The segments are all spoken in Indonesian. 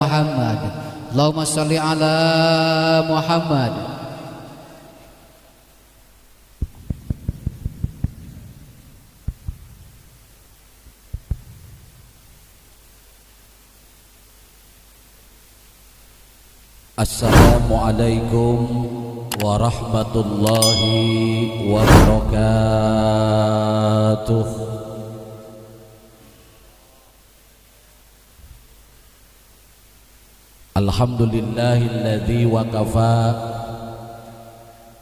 Muhammad. Allahumma shalli ala Muhammad. Assalamualaikum warahmatullahi wabarakatuh. Alhamdulillahilladzi wa kafa.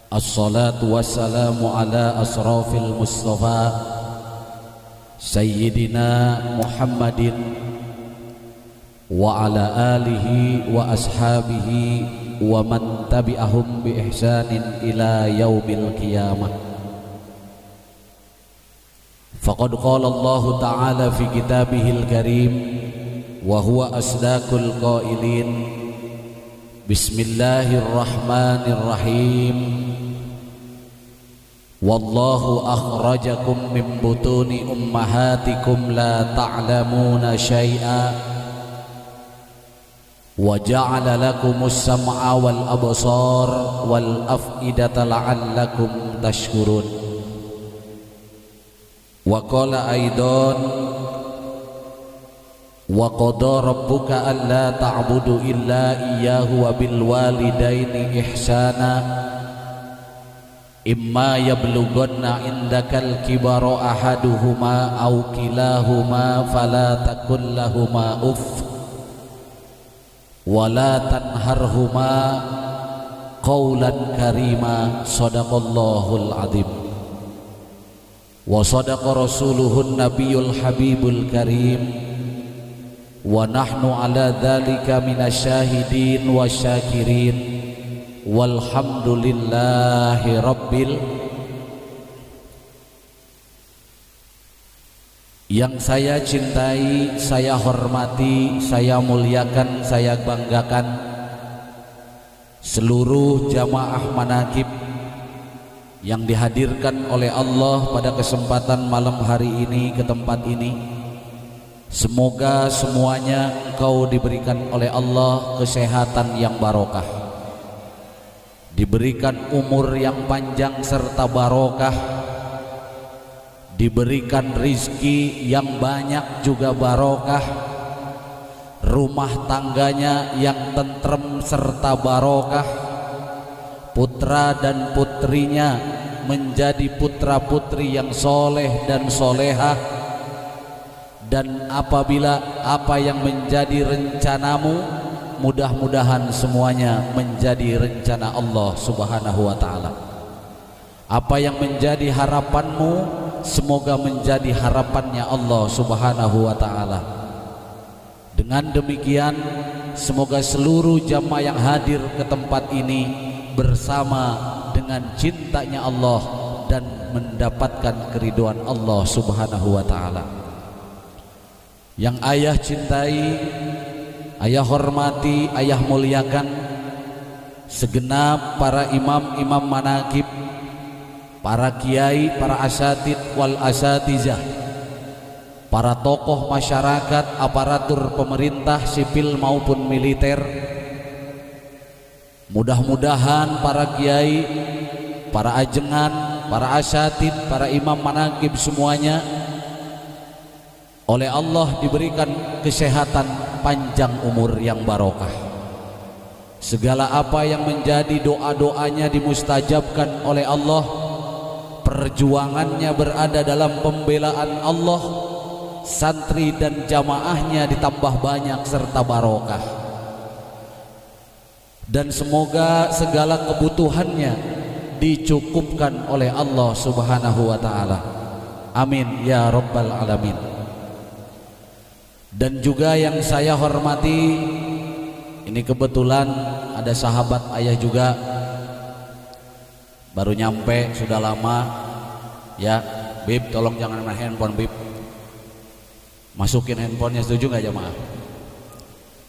Assalatu wassalamu ala asrafil mustafa Sayyidina Muhammadin wa ala alihi wa ashabihi wa man tabi'ahum bi ihsanin ila yaumil qiyamah. Faqad qala Allah ta'ala fi kitabihil karim wa huwa asdaqul qailin. Bismillahirrahmanirrahim. Wallahu akhrajakum min butuni ummahatikum la ta'lamuna syai'a wa ja'ala lakumus sam'a wal absar wal af'idata la'allakum tashkurun. Wa qala aidan wa qada rabbuka alla ta'budu illa iyyahu wa bil walidaini ihsana imma yablughanna indakal kibara ahaduhuma aw kilahuma fala takul lahuma uff wala tanharhuma qawlan karima. Sadaqallahul azim wa sadaqa rasuluhun nabiyul habibul karim wa nahnu ala dhalika minasyahidin wa syakirin walhamdulillahi rabbil. Yang saya cintai, saya hormati, saya muliakan, saya banggakan seluruh jamaah manaqib yang dihadirkan oleh Allah pada kesempatan malam hari ini ke tempat ini. Semoga semuanya engkau diberikan oleh Allah kesehatan yang barokah, diberikan umur yang panjang serta barokah, diberikan rizki yang banyak juga barokah, rumah tangganya yang tentrem serta barokah, putra dan putrinya menjadi putra putri yang soleh dan solehah. Dan apabila apa yang menjadi rencanamu, mudah-mudahan semuanya menjadi rencana Allah subhanahu wa ta'ala. Apa yang menjadi harapanmu, semoga menjadi harapannya Allah subhanahu wa ta'ala. Dengan demikian, semoga seluruh jamaah yang hadir ke tempat ini bersama dengan cintanya Allah dan mendapatkan keridhaan Allah subhanahu wa ta'ala. Yang ayah cintai, ayah hormati, ayah muliakan segenap para imam-imam manaqib, para kiai, para asatid wal asatizah, para tokoh masyarakat, aparatur pemerintah sipil maupun militer. Mudah-mudahan para kiai, para ajengan, para asatid, para imam manaqib semuanya oleh Allah diberikan kesehatan, panjang umur yang barokah. Segala apa yang menjadi doa-doanya dimustajabkan oleh Allah. Perjuangannya berada dalam pembelaan Allah, santri dan jamaahnya ditambah banyak serta barokah. Dan semoga segala kebutuhannya dicukupkan oleh Allah subhanahu wa ta'ala. Amin ya rabbal alamin. Dan juga yang saya hormati, ini kebetulan ada sahabat ayah juga, baru nyampe sudah lama ya. Bib, tolong jangan main handphone Bib, masukin handphonenya, setuju nggak jamaah?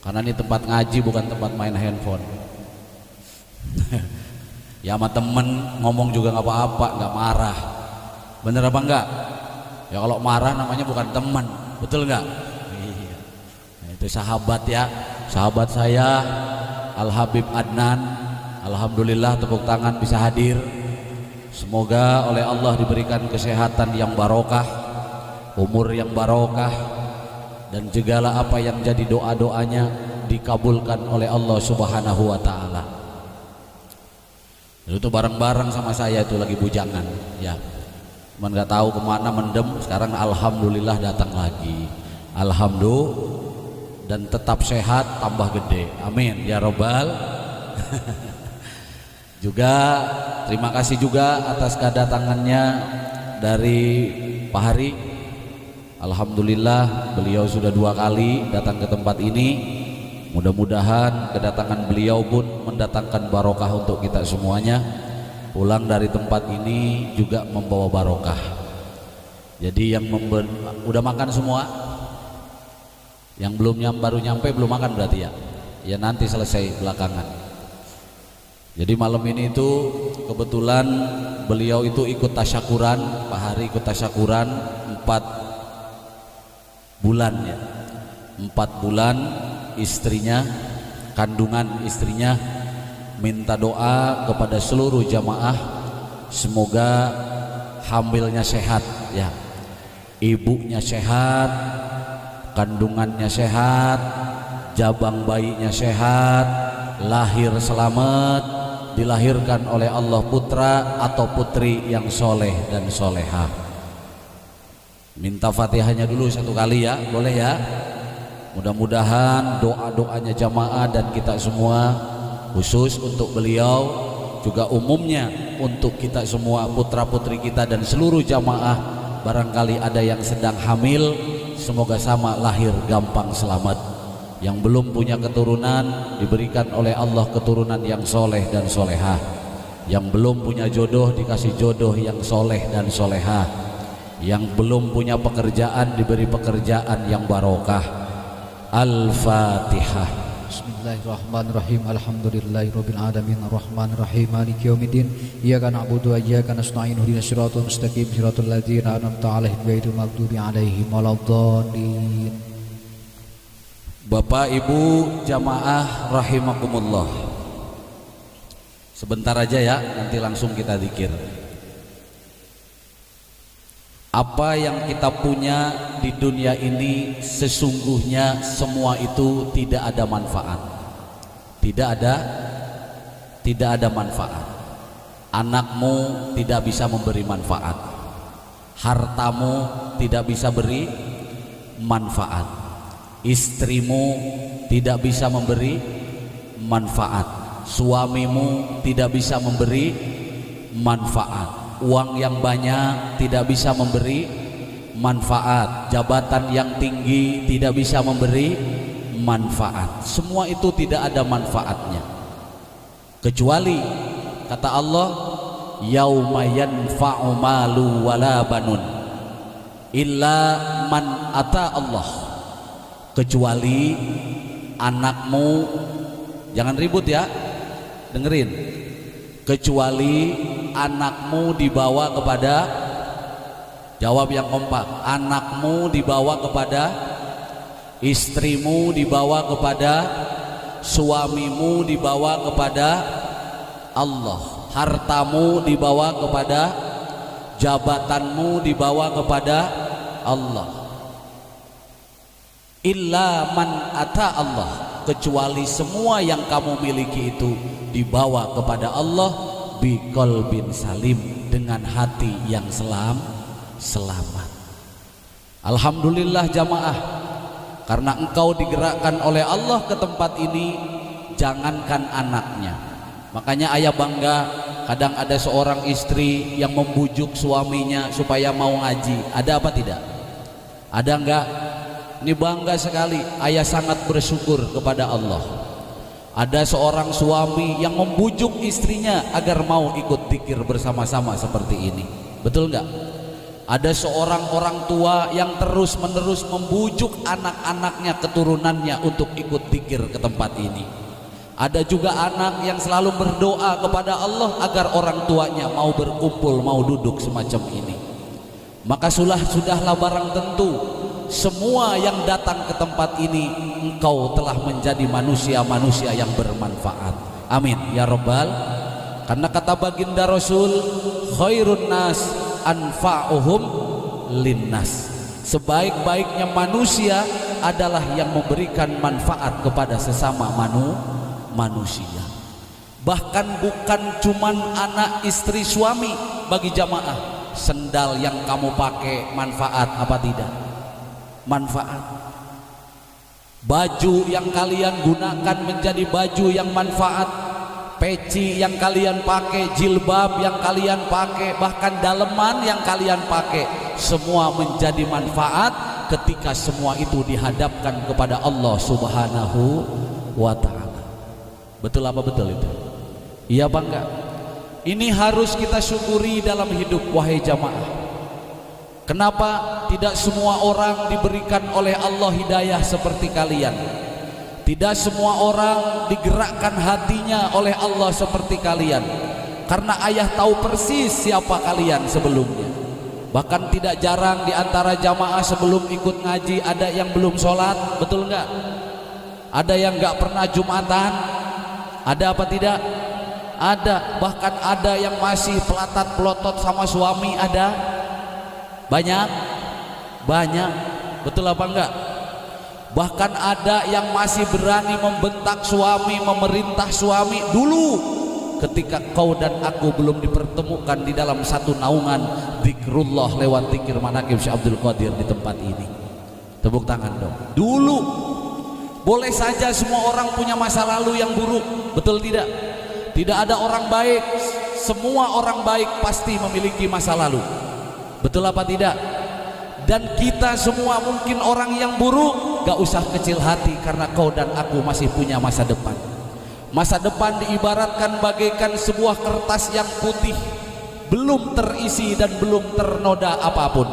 Karena ini tempat ngaji bukan tempat main handphone. Ya sama temen ngomong juga nggak apa-apa, nggak marah. Bener apa enggak? Ya kalau marah namanya bukan teman, betul nggak? Iya. Itu sahabat ya, sahabat saya Al Habib Adnan. Alhamdulillah tepuk tangan bisa hadir. Semoga oleh Allah diberikan kesehatan yang barokah, umur yang barokah, dan segala apa yang jadi doa-doanya dikabulkan oleh Allah Subhanahu wa taala. Itu bareng-bareng sama saya itu lagi bujangan ya. Cuman nggak tahu kemana mendem, sekarang alhamdulillah datang lagi. Alhamdulillah, dan tetap sehat tambah gede. Amin ya robbal. Juga terima kasih juga atas kedatangannya dari Pak Hari. Alhamdulillah beliau sudah 2 kali datang ke tempat ini. Mudah-mudahan kedatangan beliau pun mendatangkan barokah untuk kita semuanya. Pulang dari tempat ini juga membawa barokah. Jadi yang udah makan semua, yang belum baru nyampe belum makan berarti ya. Ya nanti selesai belakangan. Jadi malam ini itu kebetulan beliau itu ikut tasyakuran, Pak Hari ikut tasyakuran 4 bulan ya. 4 bulan istrinya, kandungan istrinya minta doa kepada seluruh jamaah semoga hamilnya sehat ya, ibunya sehat, kandungannya sehat, jabang bayinya sehat, lahir selamat, dilahirkan oleh Allah putra atau putri yang soleh dan solehah. Minta Fatihahnya dulu 1 kali ya, boleh ya. Mudah-mudahan doa-doanya jamaah dan kita semua, khusus untuk beliau, juga umumnya untuk kita semua, putra-putri kita dan seluruh jamaah, barangkali ada yang sedang hamil, semoga sama lahir gampang selamat. Yang belum punya keturunan diberikan oleh Allah keturunan yang soleh dan solehah. Yang belum punya jodoh dikasih jodoh yang soleh dan solehah. Yang belum punya pekerjaan diberi pekerjaan yang barokah. Al-Fatihah. Bismillahirrahmanirrahim. Alhamdulillahirabbil alamin arrahmanir rahim maliki yaumiddin. Iyyaka na'budu wa iyyaka nasta'in ihdinas siratal mustaqim siratal ladzina an'amta 'alaihim ghairil maghdubi 'alaihim waladdallin. Bapak Ibu jamaah rahimakumullah, sebentar aja ya, nanti langsung kita zikir. Apa yang kita punya di dunia ini sesungguhnya semua itu tidak ada manfaat. Tidak ada manfaat. Anakmu tidak bisa memberi manfaat. Hartamu tidak bisa beri manfaat. Istrimu tidak bisa memberi manfaat. Suamimu tidak bisa memberi manfaat. Uang yang banyak tidak bisa memberi manfaat. Jabatan yang tinggi tidak bisa memberi manfaat. Semua itu tidak ada manfaatnya, kecuali kata Allah, yauma yanfa'u malu wala banun illa man ata Allah. Kecuali anakmu, jangan ribut ya, dengerin, kecuali anakmu dibawa kepada, jawab yang kompak, anakmu dibawa kepada, istrimu dibawa kepada, suamimu dibawa kepada Allah, hartamu dibawa kepada, jabatanmu dibawa kepada Allah. Illa man ata Allah, kecuali semua yang kamu miliki itu dibawa kepada Allah biqalbin salim, dengan hati yang selamat. Alhamdulillah jamaah, karena engkau digerakkan oleh Allah ke tempat ini, jangankan anaknya. Makanya ayah bangga, kadang ada seorang istri yang membujuk suaminya supaya mau ngaji. Ada apa tidak? Ada enggak? Ini bangga sekali, ayah sangat bersyukur kepada Allah. Ada seorang suami yang membujuk istrinya agar mau ikut zikir bersama-sama seperti ini. Betul enggak? Ada seorang orang tua yang terus-menerus membujuk anak-anaknya, keturunannya untuk ikut zikir ke tempat ini. Ada juga anak yang selalu berdoa kepada Allah agar orang tuanya mau berkumpul, mau duduk semacam ini. Maka sudahlah barang tentu semua yang datang ke tempat ini engkau telah menjadi manusia-manusia yang bermanfaat. Amin ya Rabbal. Karena kata baginda Rasul, khairun nas anfa'uhum linnas. Sebaik-baiknya manusia adalah yang memberikan manfaat kepada sesama manusia. Bahkan bukan cuman anak, istri, suami. Bagi jamaah, sendal yang kamu pakai manfaat apa tidak? Manfaat. Baju yang kalian gunakan menjadi baju yang manfaat. Peci yang kalian pakai, jilbab yang kalian pakai, bahkan daleman yang kalian pakai, semua menjadi manfaat ketika semua itu dihadapkan kepada Allah Subhanahu wa ta'ala. Betul apa betul itu? Iya apa enggak? Ini harus kita syukuri dalam hidup, wahai jamaah. Kenapa tidak semua orang diberikan oleh Allah hidayah seperti kalian? Tidak semua orang digerakkan hatinya oleh Allah seperti kalian. Karena ayah tahu persis siapa kalian sebelumnya. Bahkan tidak jarang di antara jamaah sebelum ikut ngaji ada yang belum sholat, betul enggak? Ada yang enggak pernah Jumatan. Ada apa tidak? Ada. Bahkan ada yang masih pelatat pelotot sama suami, ada. Banyak. Betul apa enggak? Bahkan ada yang masih berani membentak suami, memerintah suami dulu ketika kau dan aku belum dipertemukan di dalam satu naungan zikrullah lewat zikir manaqib Syekh Abdul Qadir di tempat ini. Tepuk tangan dong. Dulu boleh saja semua orang punya masa lalu yang buruk, betul tidak? Tidak ada orang baik. Semua orang baik pasti memiliki masa lalu. Betul apa tidak? Dan kita semua mungkin orang yang buruk. Gak usah kecil hati karena kau dan aku masih punya masa depan. Masa depan diibaratkan bagaikan sebuah kertas yang putih, belum terisi dan belum ternoda apapun.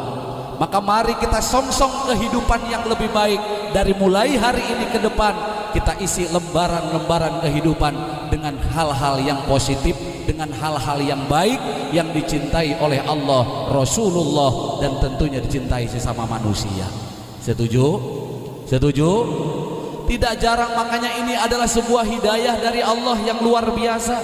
Maka mari kita songsong kehidupan yang lebih baik. Dari mulai hari ini ke depan kita isi lembaran-lembaran kehidupan dengan hal-hal yang positif, dengan hal-hal yang baik yang dicintai oleh Allah, Rasulullah, dan tentunya dicintai sesama manusia. Setuju? Setuju? Tidak jarang makanya ini adalah sebuah hidayah dari Allah yang luar biasa.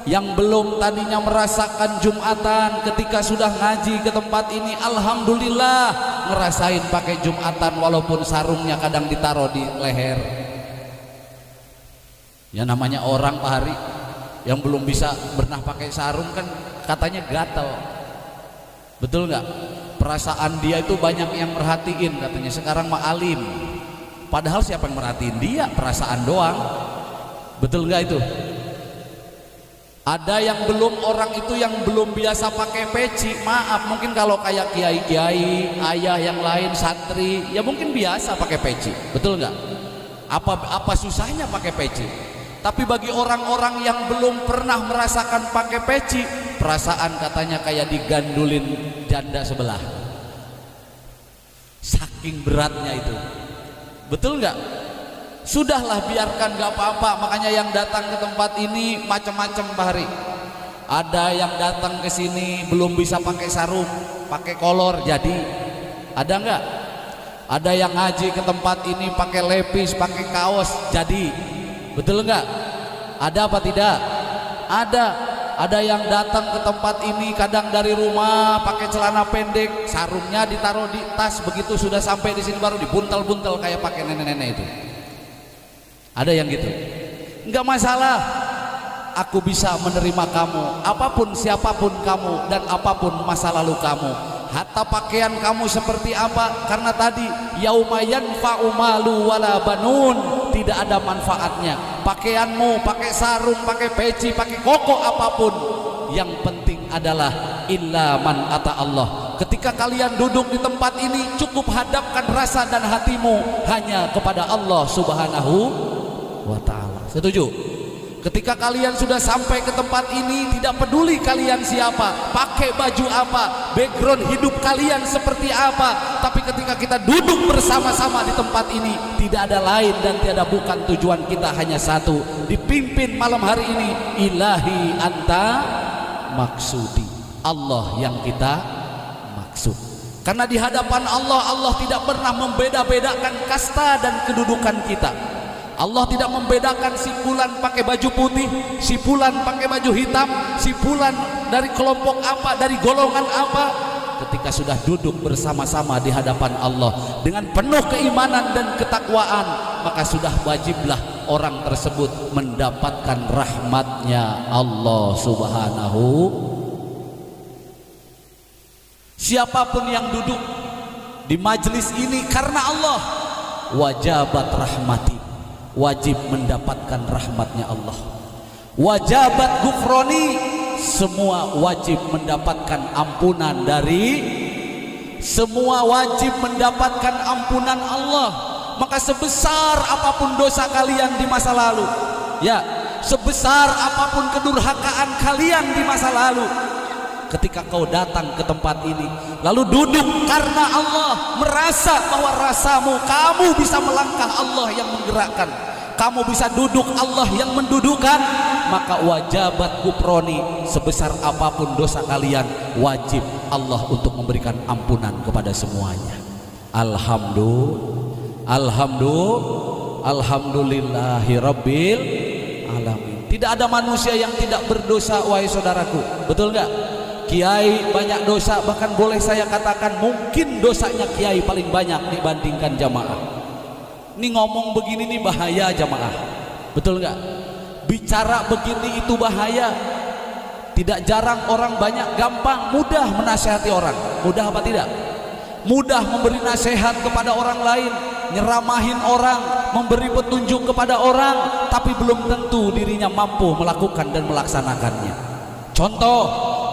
Yang belum tadinya merasakan Jumatan, ketika sudah ngaji ke tempat ini, alhamdulillah ngerasain pakai Jumatan walaupun sarungnya kadang ditaruh di leher. Ya namanya orang Pak Hari yang belum bisa pernah pakai sarung kan katanya gatal. Betul nggak? Perasaan dia itu banyak yang merhatiin katanya. Sekarang mah alim. Padahal siapa yang merhatiin dia? Perasaan doang. Betul nggak itu? Ada yang belum, orang itu yang belum biasa pakai peci. Maaf, mungkin kalau kayak kiai-kiai, ayah yang lain, santri, ya mungkin biasa pakai peci. Betul nggak? Apa susahnya pakai peci? Tapi bagi orang-orang yang belum pernah merasakan pakai peci, perasaan katanya kayak digandulin janda sebelah. Saking beratnya itu. Betul nggak? Sudahlah, biarkan, nggak apa-apa. Makanya yang datang ke tempat ini macam-macam Pak Hari. Ada yang datang ke sini belum bisa pakai sarung, pakai kolor jadi. Ada nggak? Ada yang ngaji ke tempat ini pakai lepis, pakai kaos jadi. Betul nggak? Ada apa tidak? Ada. Ada yang datang ke tempat ini kadang dari rumah pakai celana pendek, sarungnya ditaruh di tas, begitu sudah sampai di sini baru dibuntel-buntel kayak pakai nenek-nenek itu. Ada yang gitu. Enggak masalah. Aku bisa menerima kamu, apapun siapapun kamu dan apapun masa lalu kamu. Hatta pakaian kamu seperti apa, karena tadi yauma yanfa'u malu wala banun, tidak ada manfaatnya. Pakaianmu, pakai sarung, pakai peci, pakai koko apapun, yang penting adalah illa man ata Allah. Ketika kalian duduk di tempat ini, cukup hadapkan rasa dan hatimu hanya kepada Allah Subhanahu wa ta'ala. Setuju? Ketika kalian sudah sampai ke tempat ini, tidak peduli kalian siapa, pakai baju apa, background hidup kalian seperti apa, tapi ketika kita duduk bersama-sama di tempat ini, tidak ada lain dan tiada bukan tujuan kita hanya satu, dipimpin malam hari ini, ilahi anta maksudi, Allah yang kita maksud. Karena di hadapan Allah, Allah tidak pernah membeda-bedakan kasta dan kedudukan kita. Allah tidak membedakan si fulan pakai baju putih, si fulan pakai baju hitam, si fulan dari kelompok apa, dari golongan apa. Ketika sudah duduk bersama-sama di hadapan Allah dengan penuh keimanan dan ketakwaan, maka sudah wajiblah orang tersebut mendapatkan rahmatnya Allah Subhanahu. Siapapun yang duduk di majelis ini karena Allah, wajabat rahmati, wajib mendapatkan rahmatnya Allah. Wajabat gufroni, semua wajib mendapatkan ampunan semua wajib mendapatkan ampunan Allah. Maka sebesar apapun dosa kalian di masa lalu, ya, sebesar apapun kedurhakaan kalian di masa lalu, ketika kau datang ke tempat ini lalu duduk karena Allah, merasa bahwa rasamu kamu bisa melangkah, Allah yang menggerakkan, kamu bisa duduk, Allah yang mendudukan, maka wajabat kuproni, sebesar apapun dosa kalian, wajib Allah untuk memberikan ampunan kepada semuanya. Alhamdulillahi Rabbil Alamin. Tidak ada manusia yang tidak berdosa, wahai saudaraku, betul nggak? Kiai banyak dosa, bahkan boleh saya katakan mungkin dosanya kiai paling banyak dibandingkan jamaah. Ini ngomong begini nih bahaya jamaah, betul nggak? Bicara begini itu bahaya. Tidak jarang orang banyak gampang mudah menasihati orang. Mudah apa tidak? Mudah memberi nasihat kepada orang lain, nyeramahin orang, memberi petunjuk kepada orang, tapi belum tentu dirinya mampu melakukan dan melaksanakannya. Contoh,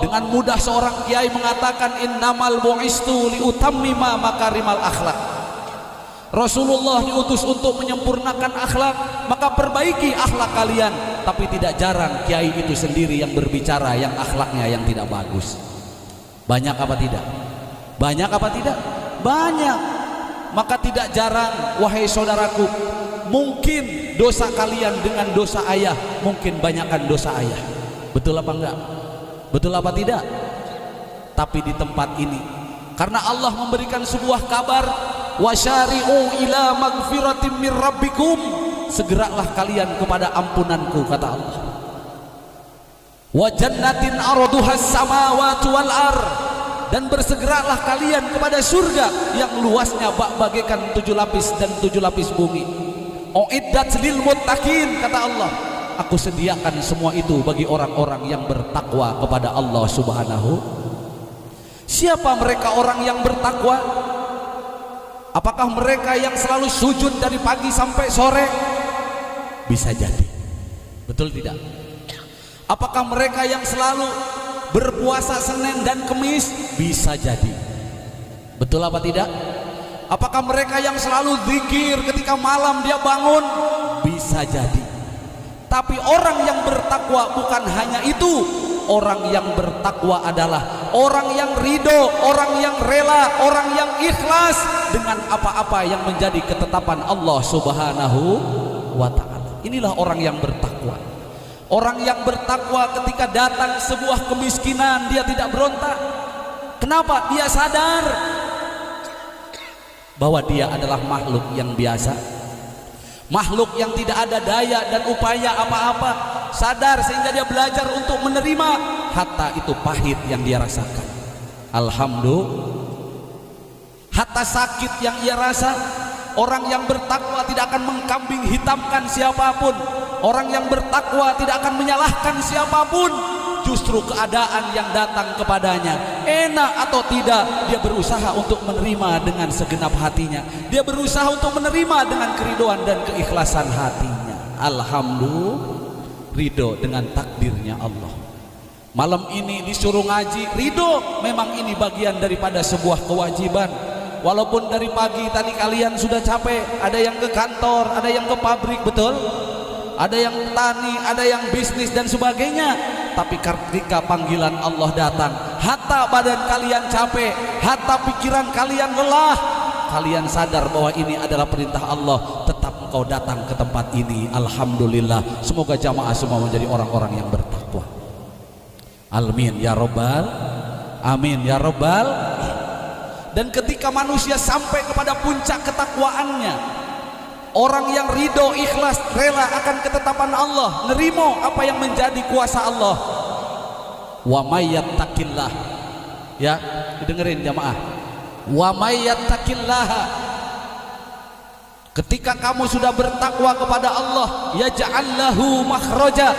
dengan mudah seorang kiai mengatakan innamal bu'istu liutammima makarimal akhlak. Rasulullah diutus untuk menyempurnakan akhlak, maka perbaiki akhlak kalian. Tapi tidak jarang kiai itu sendiri yang berbicara yang akhlaknya yang tidak bagus. Banyak apa tidak? Banyak apa tidak? Banyak. Maka tidak jarang, wahai saudaraku, mungkin dosa kalian dengan dosa ayah, mungkin banyakkan dosa ayah. Betul apa enggak? Betul apa tidak? Tapi di tempat ini, karena Allah memberikan sebuah kabar, wasyari'u ila magfiratim mir rabbikum, segeralah kalian kepada ampunanku, kata Allah. Wa jannatin arduhas samawati wal ar, dan bersegeralah kalian kepada surga yang luasnya bagaikan 7 lapis dan 7 lapis bumi. Uiddat lil muttaqin, kata Allah, aku sediakan semua itu bagi orang-orang yang bertakwa kepada Allah Subhanahu. Siapa mereka orang yang bertakwa? Apakah mereka yang selalu sujud dari pagi sampai sore? Bisa jadi. Betul tidak? Apakah mereka yang selalu berpuasa Senin dan Kemis? Bisa jadi. Betul apa tidak? Apakah mereka yang selalu zikir ketika malam dia bangun? Bisa jadi. Tapi orang yang bertakwa bukan hanya itu. Orang yang bertakwa adalah orang yang ridho, orang yang rela, orang yang ikhlas dengan apa-apa yang menjadi ketetapan Allah Subhanahu wa ta'ala. Inilah orang yang bertakwa. Orang yang bertakwa ketika datang sebuah kemiskinan, dia tidak berontak. Kenapa? Dia sadar bahwa dia adalah makhluk yang biasa, makhluk yang tidak ada daya dan upaya apa-apa. Sadar sehingga dia belajar untuk menerima hatta itu pahit yang dia rasakan. Alhamdulillah, hatta sakit yang ia rasa. Orang yang bertakwa tidak akan mengkambing hitamkan siapapun. Orang yang bertakwa tidak akan menyalahkan siapapun. Justru keadaan yang datang kepadanya, enak atau tidak, dia berusaha untuk menerima dengan segenap hatinya. Dia berusaha untuk menerima dengan keridoan dan keikhlasan hatinya. Alhamdulillah, ridho dengan takdirnya Allah. Malam ini disuruh ngaji, ridho. Memang ini bagian daripada sebuah kewajiban. Walaupun dari pagi tadi kalian sudah capek, ada yang ke kantor, ada yang ke pabrik, betul? Ada yang tani, ada yang bisnis dan sebagainya. Tapi ketika panggilan Allah datang, hatta badan kalian capek, hatta pikiran kalian lelah, kalian sadar bahwa ini adalah perintah Allah, tetap engkau datang ke tempat ini. Alhamdulillah. Semoga jamaah semua menjadi orang-orang yang bertakwa. Amin ya robbal, amin ya robbal. Dan ketika manusia sampai kepada puncak ketakwaannya, orang yang ridho, ikhlas, rela akan ketetapan Allah, nerimo apa yang menjadi kuasa Allah. Wa may yattaqillah, ya dengerin jamaah, wa may yattaqillah, ketika kamu sudah bertakwa kepada Allah, yaj'al lahu makhraja,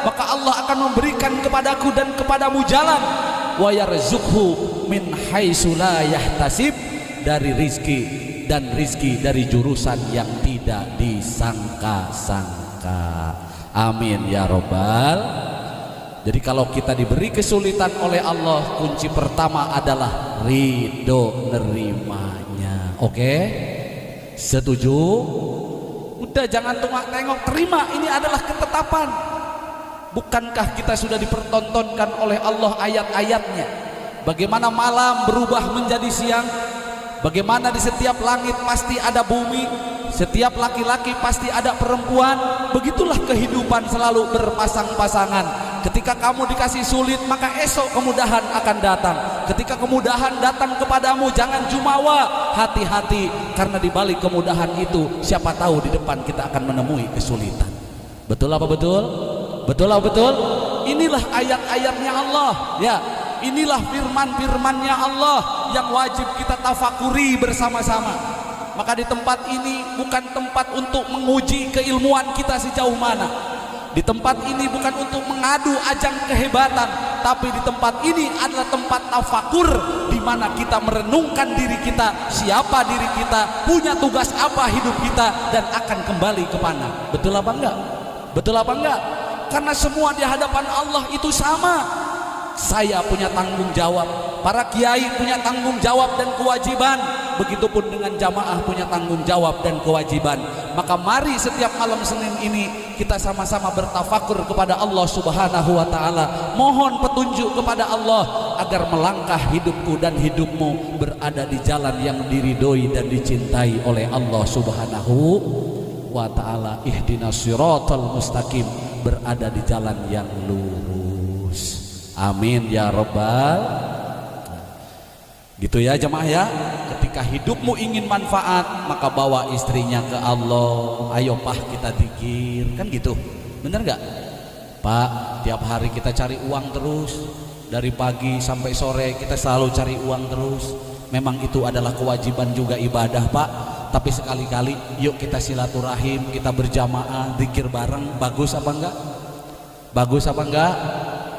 maka Allah akan memberikan kepadaku dan kepadamu jalan, wa yarzuqhu min haitsu la yahtasib, dari rizki, dan rizki dari jurusan yang tidak disangka-sangka. Amin ya robbal. Jadi kalau kita diberi kesulitan oleh Allah, kunci pertama adalah ridho nerimanya. Oke? Setuju? Udah jangan tengok, terima, ini adalah ketetapan. Bukankah kita sudah dipertontonkan oleh Allah ayat-ayatnya, bagaimana malam berubah menjadi siang, bagaimana di setiap langit pasti ada bumi, setiap laki-laki pasti ada perempuan. Begitulah kehidupan selalu berpasang-pasangan. Ketika kamu dikasih sulit, maka esok kemudahan akan datang. Ketika kemudahan datang kepadamu, jangan jumawa, hati-hati, karena di balik kemudahan itu siapa tahu di depan kita akan menemui kesulitan. Betul apa betul? Betul apa betul? Inilah ayat-ayatnya Allah, ya. Inilah firman-firmannya Allah yang wajib kita tafakuri bersama-sama. Maka di tempat ini bukan tempat untuk menguji keilmuan kita sejauh mana. Di tempat ini bukan untuk mengadu ajang kehebatan, tapi di tempat ini adalah tempat tafakur, di mana kita merenungkan diri kita, siapa diri kita, punya tugas apa hidup kita, dan akan kembali ke mana. Betul apa enggak? Betul apa enggak? Karena semua di hadapan Allah itu sama. Saya punya tanggung jawab, para kiai punya tanggung jawab dan kewajiban, begitupun dengan jamaah punya tanggung jawab dan kewajiban. Maka mari setiap malam Senin ini kita sama-sama bertafakur kepada Allah Subhanahu wa taala, mohon petunjuk kepada Allah agar melangkah hidupku dan hidupmu berada di jalan yang diridhoi dan dicintai oleh Allah Subhanahu wa taala. Ihdinas siratal mustaqim, berada di jalan yang lurus. Amin ya robbal. Gitu ya jemaah ya. Ketika hidupmu ingin manfaat, maka bawa istrinya ke Allah. Ayo Pak, kita zikir, kan gitu. Bener gak Pak? Tiap hari kita cari uang terus, dari pagi sampai sore kita selalu cari uang terus. Memang itu adalah kewajiban juga ibadah Pak, tapi sekali-kali yuk kita silaturahim, kita berjamaah, zikir bareng. Bagus apa enggak? Bagus apa enggak?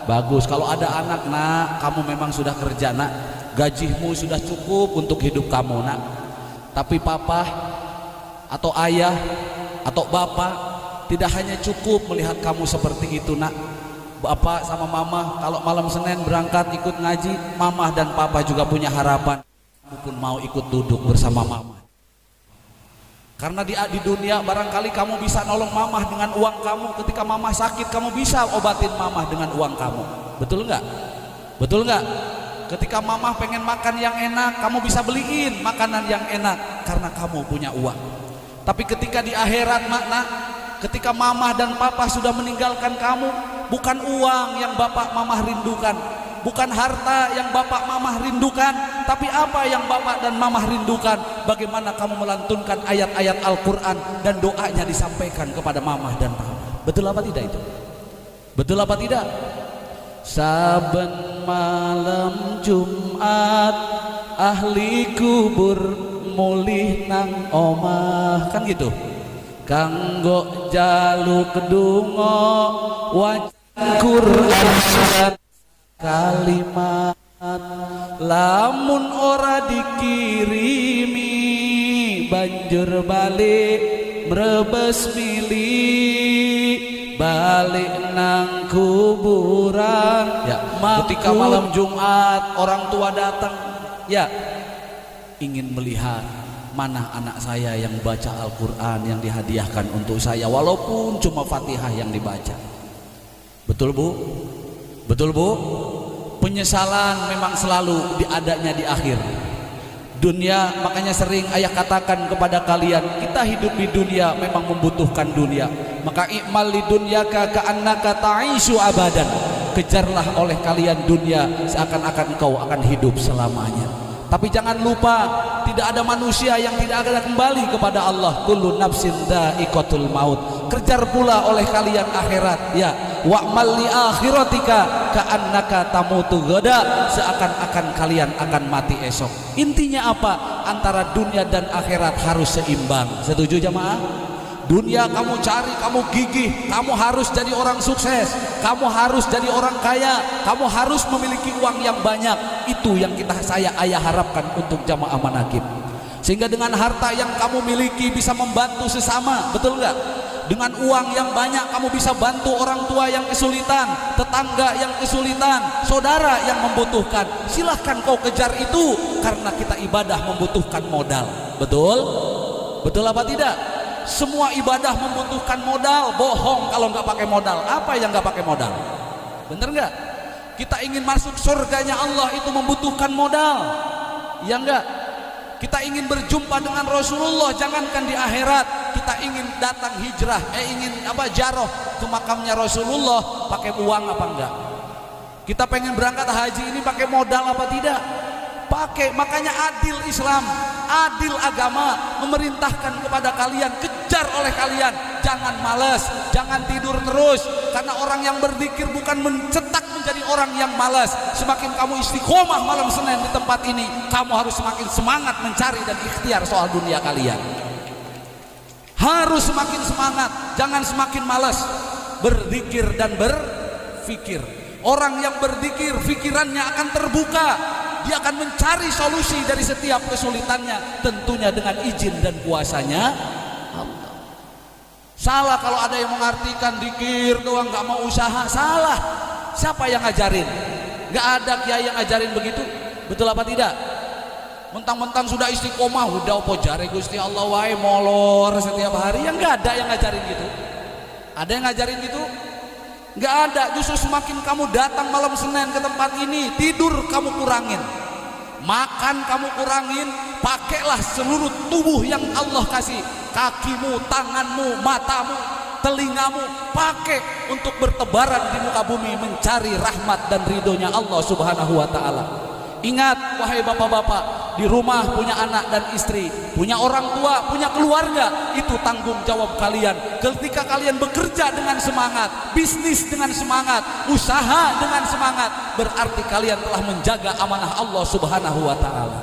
Bagus. Kalau ada anak, nak, kamu memang sudah kerja, nak, gajimu sudah cukup untuk hidup kamu, nak. Tapi papa atau ayah atau bapak tidak hanya cukup melihat kamu seperti itu, nak. Bapak sama mama kalau malam Senin berangkat ikut ngaji, mama dan papa juga punya harapan, kamu pun mau ikut duduk bersama mama. Karena di dunia barangkali kamu bisa nolong mamah dengan uang kamu. Ketika mamah sakit, kamu bisa obatin mamah dengan uang kamu. Betul enggak? Betul enggak? Ketika mamah pengen makan yang enak, kamu bisa beliin makanan yang enak karena kamu punya uang. Tapi ketika di akhirat makna, ketika mamah dan papa sudah meninggalkan kamu, bukan uang yang bapak mamah rindukan, bukan harta yang bapak mamah rindukan, tapi apa yang bapak dan mamah rindukan? Bagaimana kamu melantunkan ayat-ayat Al-Quran dan doanya disampaikan kepada mamah dan papa. Betul apa tidak itu? Betul apa tidak? Saben malam Jumat ahli kubur mulih nang omah, kan gitu. Kanggo jaluk kedungo wajan Quran kalimat, lamun ora dikirimi banjur balik mrebes milih balik nang kuburan. Ya, ketika malam Jumat orang tua datang, ya, ingin melihat mana anak saya yang baca Al-Quran yang dihadiahkan untuk saya, walaupun cuma Fatihah yang dibaca. Betul Bu? Betul Bu? Penyesalan memang selalu diadanya di akhir dunia. Makanya sering ayah katakan kepada kalian, kita hidup di dunia memang membutuhkan dunia. Maka i'mal li dunyaka ka'annaka ta'ishu abadan. Kejarlah oleh kalian dunia seakan-akan kau akan hidup selamanya. Tapi jangan lupa, tidak ada manusia yang tidak akan kembali kepada Allah. Kullu nafsin dha'iqatul maut. Kejar pula oleh kalian akhirat, ya. Wa'mal li akhiratika ka'annaka tamutu gada. Seakan-akan kalian akan mati esok. Intinya apa? Antara dunia dan akhirat harus seimbang. Setuju jamaah? Dunia kamu cari, kamu gigih, kamu harus jadi orang sukses, kamu harus jadi orang kaya, kamu harus memiliki uang yang banyak. Itu yang saya harapkan untuk jamaah manaqib. Sehingga dengan harta yang kamu miliki bisa membantu sesama, betul nggak? Dengan uang yang banyak kamu bisa bantu orang tua yang kesulitan, tetangga yang kesulitan, saudara yang membutuhkan. Silahkan kau kejar itu, karena kita ibadah membutuhkan modal. Betul? Betul apa tidak? Semua ibadah membutuhkan modal. Bohong kalau nggak pakai modal. Apa yang nggak pakai modal? Bener nggak? Kita ingin masuk surganya Allah itu membutuhkan modal. Ya nggak? Kita ingin berjumpa dengan Rasulullah, jangankan di akhirat, kita ingin datang hijrah, ingin jaroh ke makamnya Rasulullah, pakai uang apa enggak? Kita pengen berangkat haji ini pakai modal apa tidak? Pakai. Makanya adil Islam, adil agama, memerintahkan kepada kalian, kejar oleh kalian, jangan malas, jangan tidur terus. Karena orang yang berzikir bukan mencetak menjadi orang yang malas. Semakin kamu istiqomah malam Senin di tempat ini, kamu harus semakin semangat mencari dan ikhtiar soal dunia kalian. Harus semakin semangat, jangan semakin malas berzikir dan berfikir. Orang yang berzikir, pikirannya akan terbuka. Dia akan mencari solusi dari setiap kesulitannya, tentunya dengan izin dan kuasanya Allah. Salah kalau ada yang mengartikan zikir doang nggak mau usaha. Salah. Siapa yang ngajarin? Nggak ada kiai yang ngajarin begitu. Betul apa tidak? Mentang-mentang sudah istiqomah, udah opo jare Gusti Allah wae molor setiap hari. Yang nggak ada yang ngajarin gitu. Ada yang ngajarin gitu? Nggak ada. Justru semakin kamu datang malam Senin ke tempat ini, tidur kamu kurangin, makan kamu kurangin, pakailah seluruh tubuh yang Allah kasih, kakimu, tanganmu, matamu, telingamu, pakai untuk bertebaran di muka bumi mencari rahmat dan ridhonya Allah Subhanahu wa ta'ala. Ingat wahai bapak-bapak, di rumah punya anak dan istri, punya orang tua, punya keluarga, itu tanggung jawab kalian. Ketika kalian bekerja dengan semangat, bisnis dengan semangat, usaha dengan semangat, berarti kalian telah menjaga amanah Allah Subhanahu wa ta'ala.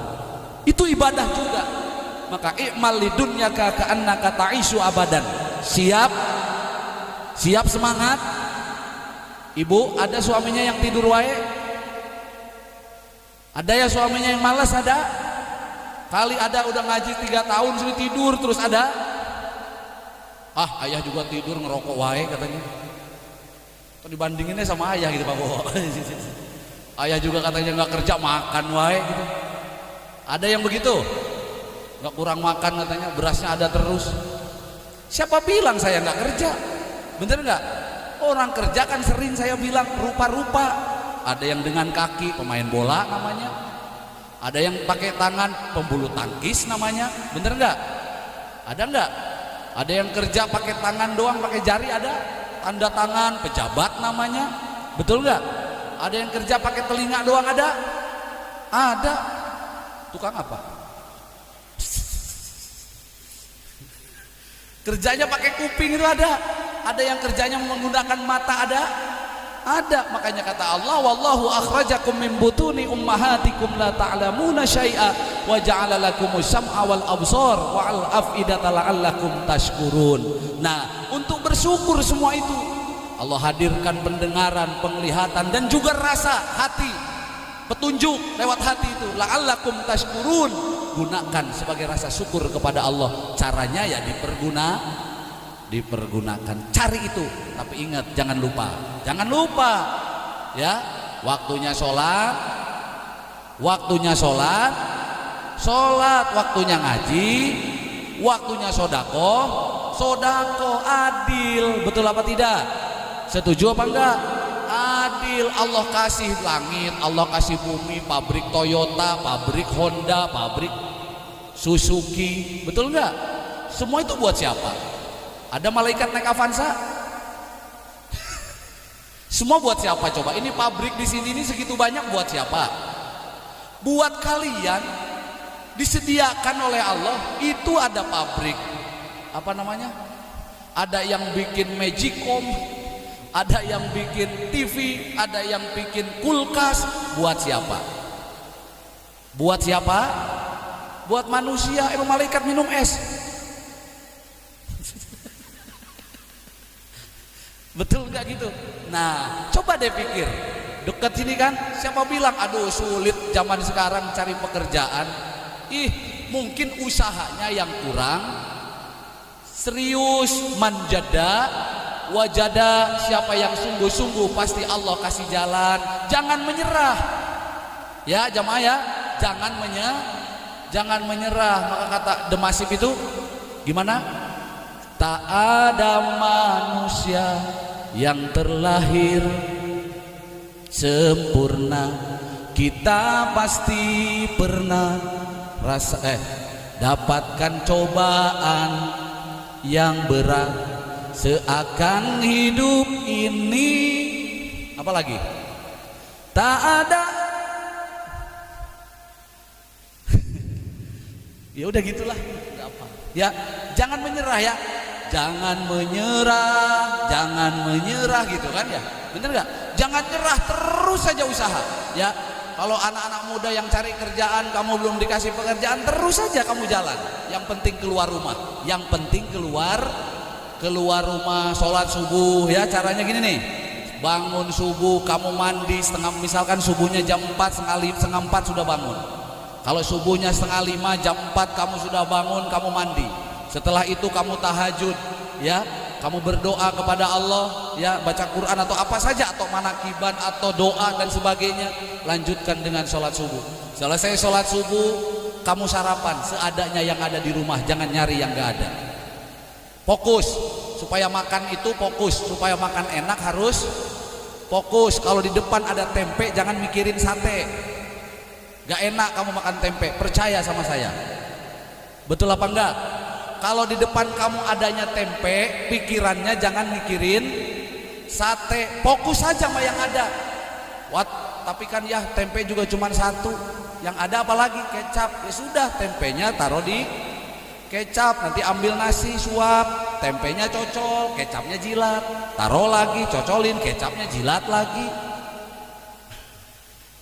Itu ibadah juga. Maka i'mal lidunyaka ka'annaka ta'isu abadan. Siap? Siap semangat? Ibu, ada suaminya yang tidur wae? Ada ya suaminya yang malas? Ada? Kali ada udah ngaji 3 tahun sudah tidur terus. Ada? Ayah juga tidur ngerokok wae katanya. Atau dibandinginnya sama ayah gitu Pak Bowo. Ayah juga katanya nggak kerja, makan wae gitu. Ada yang begitu? Nggak kurang makan katanya, berasnya ada terus. Siapa bilang saya nggak kerja? Bener nggak? Orang kerja kan sering saya bilang rupa-rupa. Ada yang dengan kaki, pemain bola namanya. Ada yang pakai tangan, pembulu tangkis namanya. Bener nggak? Ada nggak? Ada yang kerja pakai tangan doang, pakai jari ada. Tanda tangan, pejabat namanya. Betul nggak? Ada yang kerja pakai telinga doang ada. Ada. Tukang apa? Kerjanya pakai kuping itu ada. Ada yang kerjanya menggunakan mata ada. Ada. Makanya kata Allah, wallahu akhrajakum min butuni ummahatikum la ta'lamuna syai'a wa ja'ala lakumus sam'a wal absar wa al af'idata la'allakum tashkurun. Nah, untuk bersyukur semua itu Allah hadirkan pendengaran, penglihatan dan juga rasa hati, petunjuk lewat hati itu, la'allakum tashkurun. Gunakan sebagai rasa syukur kepada Allah. Caranya ya dipergunakan. Cari itu. Tapi ingat, jangan lupa ya, waktunya sholat, waktunya ngaji, waktunya sodako, adil. Betul apa tidak? Setuju apa enggak? Adil. Allah kasih langit, Allah kasih bumi, pabrik Toyota, pabrik Honda, pabrik Suzuki. Betul enggak? Semua itu buat siapa? Ada malaikat naik Avanza? Semua buat siapa coba? Ini pabrik di sini ini segitu banyak buat siapa? Buat kalian disediakan oleh Allah itu ada pabrik, apa namanya? Ada yang bikin Magicom, ada yang bikin TV, ada yang bikin kulkas. Buat siapa? Buat siapa? Buat manusia. Emang malaikat minum es? Betul nggak gitu? Nah, coba deh pikir. Dekat sini kan, siapa bilang aduh sulit zaman sekarang cari pekerjaan? Mungkin usahanya yang kurang serius. Manjada wajada, siapa yang sungguh-sungguh pasti Allah kasih jalan. Jangan menyerah ya jamaah ya, jangan menyerah. Maka kata Demasif itu gimana? Tak ada manusia yang terlahir sempurna, kita pasti pernah dapatkan cobaan yang berat. Seakan hidup ini apalagi tak ada. Ya udah gitulah, nggak apa. Ya jangan menyerah ya, jangan menyerah gitu kan ya, bener nggak? Jangan nyerah, terus saja usaha ya. Kalau anak-anak muda yang cari kerjaan, kamu belum dikasih pekerjaan, terus saja kamu jalan. Yang penting keluar rumah, yang penting keluar rumah, sholat subuh ya. Caranya gini nih, bangun subuh, kamu mandi misalkan subuhnya jam 4, setengah 4 sudah bangun. Kalau subuhnya setengah 5, jam 4 kamu sudah bangun, kamu mandi. Setelah itu kamu tahajud ya, kamu berdoa kepada Allah ya, baca Quran atau apa saja, atau manakiban atau doa dan sebagainya. Lanjutkan dengan sholat subuh. Selesai sholat subuh, kamu sarapan seadanya yang ada di rumah, jangan nyari yang gak ada. Fokus supaya makan itu, fokus supaya makan enak harus fokus. Kalau di depan ada tempe, jangan mikirin sate. Gak enak kamu makan tempe, percaya sama saya. Betul apa enggak? Kalau di depan kamu adanya tempe, pikirannya jangan mikirin sate, fokus saja sama yang ada. Tapi kan ya tempe juga cuma satu, yang ada apalagi kecap. Ya sudah, tempenya taruh di kecap, nanti ambil nasi suap, tempenya cocol, kecapnya jilat, taruh lagi, cocolin, kecapnya jilat lagi.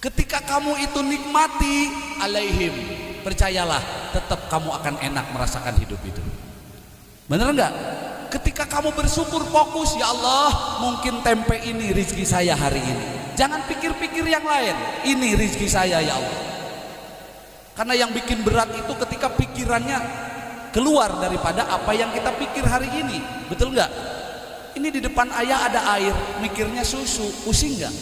Ketika kamu itu nikmati alaihim, percayalah tetap kamu akan enak merasakan hidup itu. Bener enggak? Ketika kamu bersyukur, fokus, ya Allah, mungkin tempe ini rezeki saya hari ini. Jangan pikir-pikir yang lain, ini rezeki saya ya Allah. Karena yang bikin berat itu ketika pikirannya keluar daripada apa yang kita pikir hari ini. Betul enggak? Ini di depan ayah ada air, mikirnya susu, pusing enggak?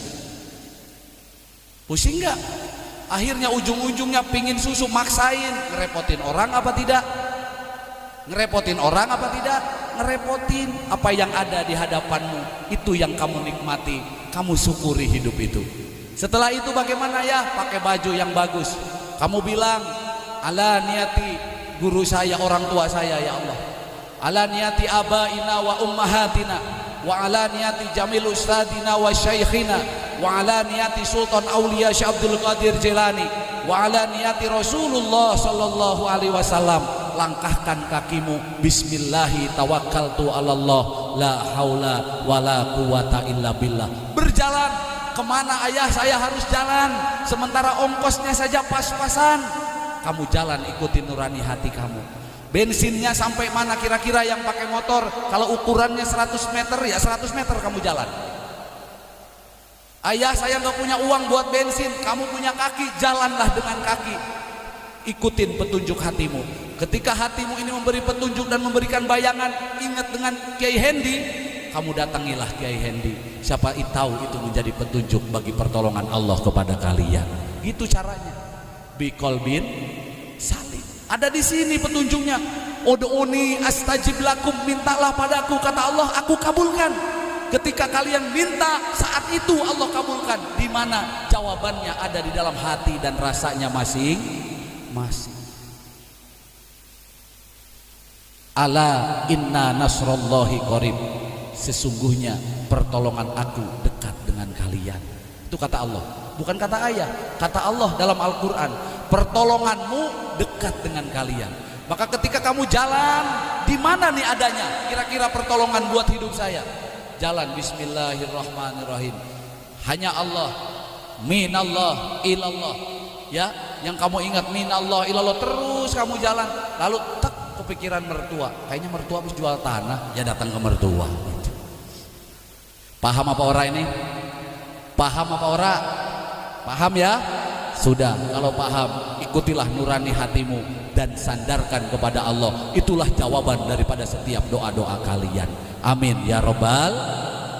Pusing enggak? Akhirnya ujung-ujungnya pingin susu, maksain. Ngerepotin orang apa tidak? Ngerepotin orang apa tidak? Ngerepotin. Apa yang ada di hadapanmu, itu yang kamu nikmati, kamu syukuri hidup itu. Setelah itu bagaimana ya? Pakai baju yang bagus. Kamu bilang, ala niati guru saya, orang tua saya ya Allah, ala niati abaina wa ummahatina, wa ala niati jamil ustadina wa syaikhina, wa ala niati sultan aulia Syekh Abdul Qadir Jilani, wa ala niati Rasulullah sallallahu alaihi wasallam. Langkahkan kakimu, bismillahi tawakkaltu ala Allah, la haula wala quwata illa billah. Berjalan kemana ayah saya harus jalan, sementara ongkosnya saja pas-pasan. Kamu jalan, ikuti nurani hati kamu. Bensinnya sampai mana kira-kira yang pakai motor? Kalau ukurannya 100 meter ya 100 meter kamu jalan. Ayah saya nggak punya uang buat bensin, kamu punya kaki, jalanlah dengan kaki. Ikutin petunjuk hatimu. Ketika hatimu ini memberi petunjuk dan memberikan bayangan, ingat dengan Kiai Hendi, kamu datangilah Kiai Hendi. Siapa tahu itu menjadi petunjuk bagi pertolongan Allah kepada kalian. Gitu caranya. Biqalbin salim. Ada di sini petunjuknya. Ud'uni astajib lakum, mintalah padaku, kata Allah, aku kabulkan. Ketika kalian minta, saat itu Allah kabulkan. Di mana jawabannya ada di dalam hati dan rasanya masing-masing. Ala inna nasrullahi qarib. Sesungguhnya pertolongan aku dekat dengan kalian. Itu kata Allah. bukan kata ayah, kata Allah dalam Al-Quran. Pertolonganmu dekat dengan kalian. Maka ketika kamu jalan, di mana nih adanya kira-kira pertolongan buat hidup saya? Jalan bismillahirrahmanirrahim. Hanya Allah, minallah ilallah. Ya, yang kamu ingat minallah ilallah, terus kamu jalan. Lalu tek kepikiran mertua, kayaknya mertua habis jual tanah, ya datang ke mertua. Paham apa ora ini? Paham apa ora? Paham ya? Sudah, kalau paham, ikutilah nurani hatimu dan sandarkan kepada Allah. Itulah jawaban daripada setiap doa-doa kalian. Amin ya Rabbal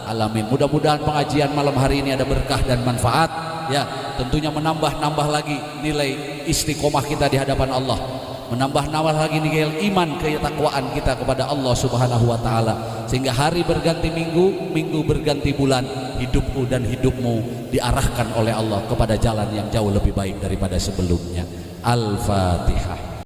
Alamin. Mudah-mudahan pengajian malam hari ini ada berkah dan manfaat. Ya, tentunya menambah lagi nilai istiqomah kita di hadapan Allah. Menambah lagi nilai iman ketakwaan kita kepada Allah Subhanahu wa taala, sehingga hari berganti minggu, minggu berganti bulan, hidupku dan hidupmu diarahkan oleh Allah kepada jalan yang jauh lebih baik daripada sebelumnya. Al-Fatihah.